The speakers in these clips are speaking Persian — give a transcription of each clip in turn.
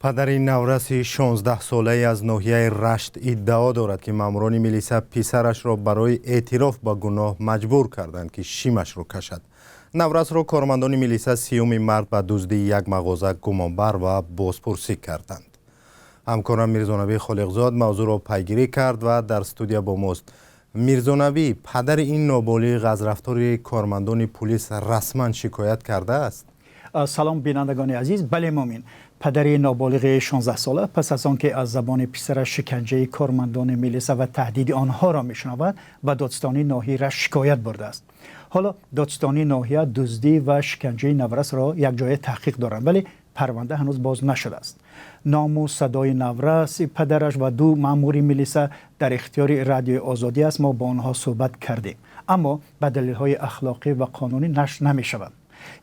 پدر نورس 16 ساله از ناحیه رشت ادعا دارد که ماموران میلیسا پسرش را برای اعتراف به گناه مجبور کردند که شیمش را کشد. نورس را کارمندان میلیسا 30 مارس به دزدی یک مغازه گمانبر و بازپرسی کردند. همکارم میرزانبی خالقزاد موضوع را پیگیری کرد و در استودیو با ماست. میرزانبی، پدر این نابالغ از رفتار کارمندان پلیس رسما شکایت کرده است؟ سلام بینندگان عزیز. بله مومن، پدر نابالغ 16 ساله پس از آنکه از زبان پسرش شکنجه کارمندان میلیسا و تهدید آنها را میشنود به دادستانی ناحیه را شکایت برده است. حالا دادستانی ناحیه دزدی و شکنجه نورس را یک جای تحقیق دارند، ولی پرونده هنوز باز نشده است. نام و صدای نورس، پدرش و دو مأمور میلیسا در اختیار رادیو آزادی است. ما با آنها صحبت کردیم، اما به دلیل‌های اخلاقی و قانونی نشر نمی‌شود.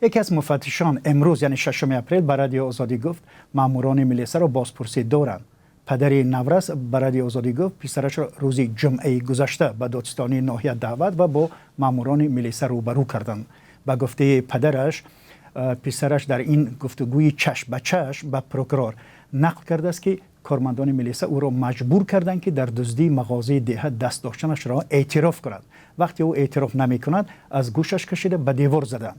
یکی از مفتشان امروز یعنی 6 اپریل به رادیو آزادی گفت ماموران میلیسا را بازپرسی دارند. پدر نورس به رادیو آزادی گفت پسرش را روز جمعه گذشته به دادستانی ناحیه دعوت و با ماموران میلیسا روبرو کردند. به گفته پدرش، پسرش در این گفتگوی چشم به چشم به پروکرور نقل کرده است که کارمندان میلیسا او را مجبور کردند که در دزدی مغازه ده دست داشتنش را اعتراف کند. وقتی او اعتراف نمی کند از گوشش کشیده به دیوار زدند.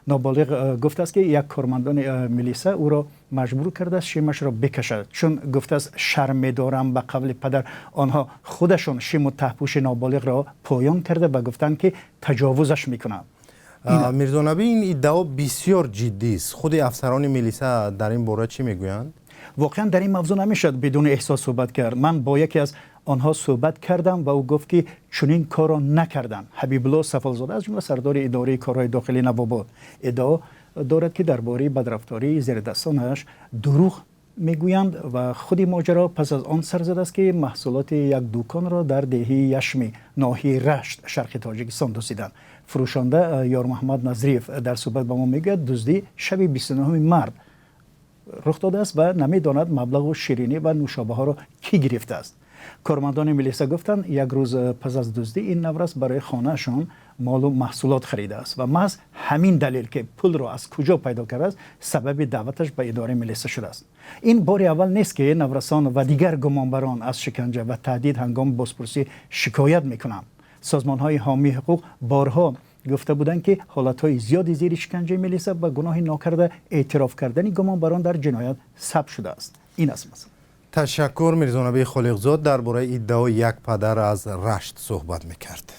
نابالغ گفته است که یک کارمندان میلیسا او را مجبور کرده است شیمش را بکشد، چون گفته است شرم دارم به قول پدر آنها خودشون شیم و تهپوش نابالغ را پایان کرده و گفتند که تجاوزش میکنند. میرزانبی، این ادعا بسیار جدی است. خود افسران میلیسا در این باره چی میگویند؟ واقعا در این موضوع نمیشد بدون احساس صحبت کرد. من با یکی از آنها صحبت کردم و او گفت که چنین کار را نکردند. حبیب الله صفالزاده از جمله سردار اداره کارهای داخلی نوآباد ادعا دارد که درباره بدرفتاری زیر دستانش دروغ میگویند و خود ماجرا پس از آن سر زده است که محصولات یک دکان را در دهه یشمی ناحیه رشت شرق تاجیکستان دزدیدند. فروشنده یار محمد نظریف در صحبت با ما میگوید دزدی شب 29 مارس رخ داده است و نمیداند مبلغ و شیرینی و نوشابه ها را کی گرفته است. کارمندان میلیسا گفتند یک روز پس از دزدی این نورس برای خانهشان مال و محصولات خریده است و محض همین دلیل که پول را از کجا پیدا کرده است سبب دعوتش به اداره میلیسا شده است. این بار اول نیست که نورسان و دیگر گمانبران از شکنجه و تهدید هنگام بازپرسی شکایت میکنند. سازمان‌های حامی حقوق بارها گفته بودند که حالت‌های زیادی زیر شکنجه میلیسا و گناه ناکرده اعتراف کردن گمانبران در جنایت ثبت شده است. این است مثلا. تشکر. میرزانبی خالقزاد درباره ادعای یک پدر از رشت صحبت میکرد.